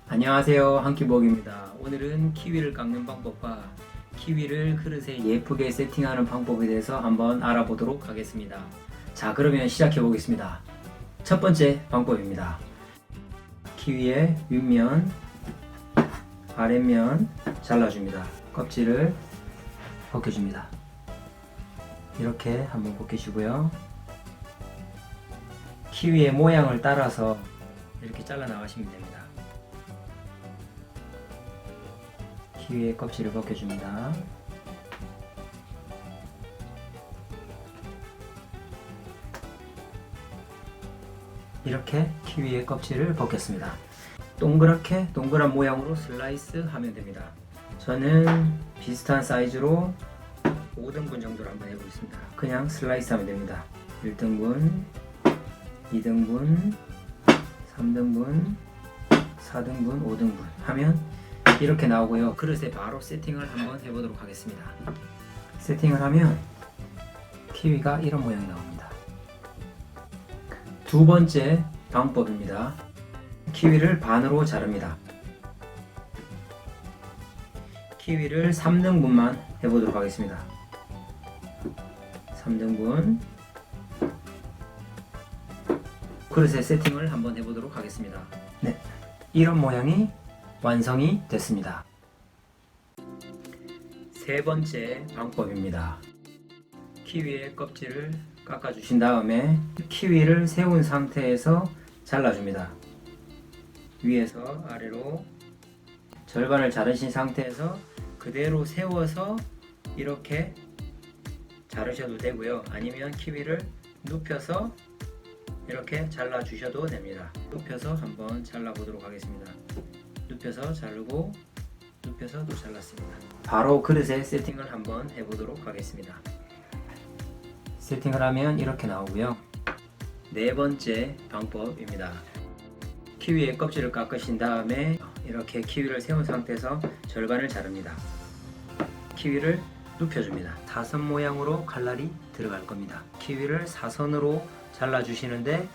안녕하세요, 한키복입니다. 오늘은 키위를 깎는 방법과 키위를 그릇에 예쁘게 세팅하는 방법에 대해서 한번 알아보도록 하겠습니다. 자, 그러면 시작해 보겠습니다. 첫 번째 방법입니다. 키위의 윗면, 아랫면 잘라줍니다. 껍질을 벗겨줍니다. 이렇게 한번 벗기시고요. 키위의 모양을 따라서 이렇게 잘라 나가시면 됩니다. 키위의 껍질을 벗겨줍니다. 이렇게 키위의 껍질을 벗겼습니다. 동그랗게 동그란 모양으로 슬라이스 하면 됩니다. 저는 비슷한 사이즈로 5등분 정도로 한번 해보겠습니다. 그냥 슬라이스 하면 됩니다. 1등분, 2등분, 3등분, 4등분, 5등분 하면 이렇게 나오고요. 그릇에 바로 세팅을 한번 해보도록 하겠습니다. 세팅을 하면 키위가 이런 모양이 나옵니다. 두 번째 방법입니다. 키위를 반으로 자릅니다. 키위를 3등분만 해보도록 하겠습니다. 3등분 그릇에 세팅을 한번 해보도록 하겠습니다. 네, 이런 모양이 완성이 됐습니다. 세 번째 방법입니다. 키위의 껍질을 깎아 주신 다음에 키위를 세운 상태에서 잘라줍니다. 위에서 아래로 절반을 자르신 상태에서 그대로 세워서 이렇게 자르셔도 되고요. 아니면 키위를 눕혀서 이렇게 잘라 주셔도 됩니다. 눕혀서 한번 잘라 보도록 하겠습니다. 눕혀서 자르고 눕혀서 또 잘랐습니다. 바로 그릇에 세팅을 한번 해보도록 하겠습니다. 세팅을 하면 이렇게 나오고요. 네 번째 방법입니다. 키위의 껍질을 깎으신 다음에 이렇게 키위를 세운 상태에서 절반을 자릅니다. 키위를 눕혀줍니다. 사선 모양으로 칼날이 들어갈 겁니다. 키위를 사선으로 잘라주시는데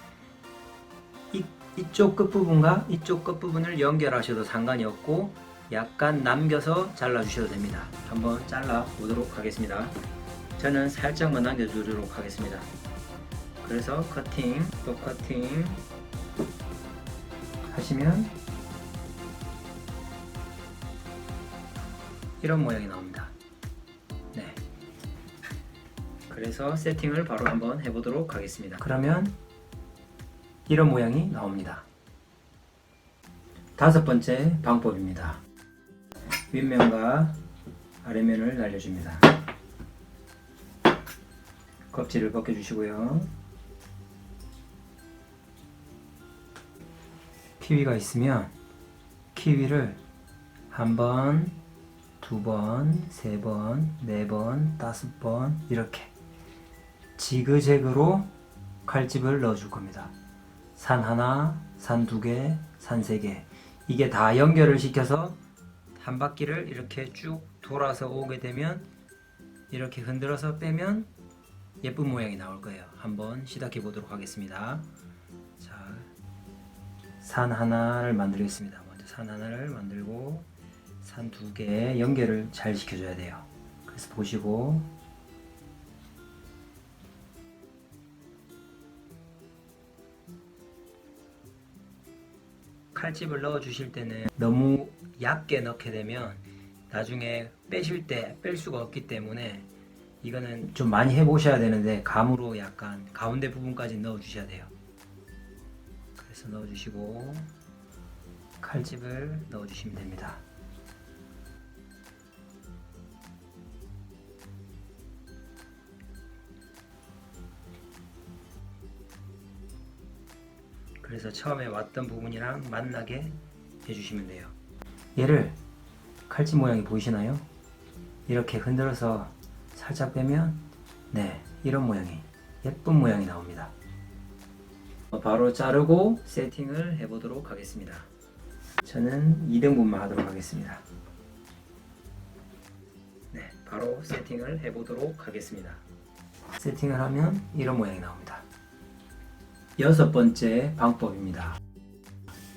이쪽 끝부분과 이쪽 끝부분을 연결하셔도 상관이 없고 약간 남겨서 잘라주셔도 됩니다. 한번 잘라 보도록 하겠습니다. 저는 살짝만 남겨주도록 하겠습니다. 그래서 커팅, 또 커팅 하시면 이런 모양이 나옵니다. 네. 그래서 세팅을 바로 한번 해보도록 하겠습니다. 그러면 이런 모양이 나옵니다. 다섯 번째 방법입니다. 윗면과 아랫면을 날려줍니다. 껍질을 벗겨주시고요. 키위가 있으면 키위를 한 번, 두 번, 세 번, 네 번, 다섯 번 이렇게 지그재그로 칼집을 넣어줄 겁니다. 산 하나, 산 두 개, 산 세 개 이게 다 연결을 시켜서 한 바퀴를 이렇게 쭉 돌아서 오게 되면 이렇게 흔들어서 빼면 예쁜 모양이 나올 거예요. 한번 시작해 보도록 하겠습니다. 자, 산 하나를 만들겠습니다. 먼저 산 하나를 만들고 산 두 개 연결을 잘 시켜줘야 돼요. 그래서 보시고 칼집을 넣어 주실 때는 너무 얇게 넣게 되면 나중에 빼실 때 뺄 수가 없기 때문에 이거는 좀 많이 해보셔야 되는데 감으로 약간 가운데 부분까지 넣어 주셔야 돼요. 그래서 넣어 주시고 칼집을 넣어 주시면 됩니다. 그래서 처음에 왔던 부분이랑 만나게 해주시면 돼요. 얘를 칼집 모양이 보이시나요? 이렇게 흔들어서 살짝 빼면 네, 이런 모양이 예쁜 모양이 나옵니다. 바로 자르고 세팅을 해보도록 하겠습니다. 저는 2등분만 하도록 하겠습니다. 네, 바로 세팅을 해보도록 하겠습니다. 세팅을 하면 이런 모양이 나옵니다. 여섯 번째 방법입니다.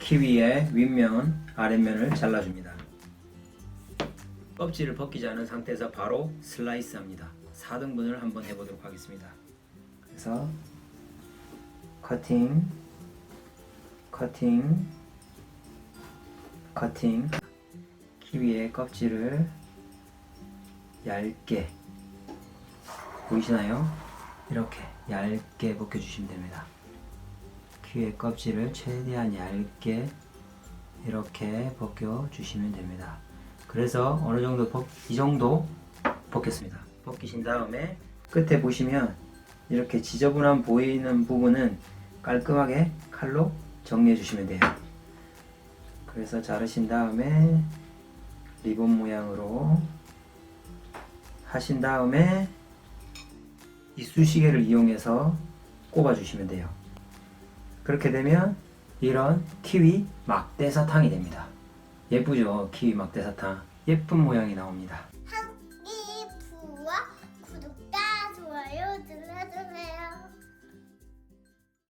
키위의 윗면, 아랫면을 잘라줍니다. 껍질을 벗기지 않은 상태에서 바로 슬라이스 합니다. 4등분을 한번 해보도록 하겠습니다. 그래서 커팅, 커팅, 커팅. 키위의 껍질을 얇게, 보이시나요? 이렇게 얇게 벗겨주시면 됩니다. 키위의 껍질을 최대한 얇게 이렇게 벗겨주시면 됩니다. 그래서 어느 정도 이 정도 벗겼습니다. 벗기신 다음에 끝에 보시면 이렇게 지저분한 보이는 부분은 깔끔하게 칼로 정리해 주시면 돼요. 그래서 자르신 다음에 리본 모양으로 하신 다음에 이쑤시개를 이용해서 꼽아 주시면 돼요. 그렇게 되면 이런 키위 막대사탕이 됩니다. 예쁘죠? 키위 막대사탕. 예쁜 모양이 나옵니다.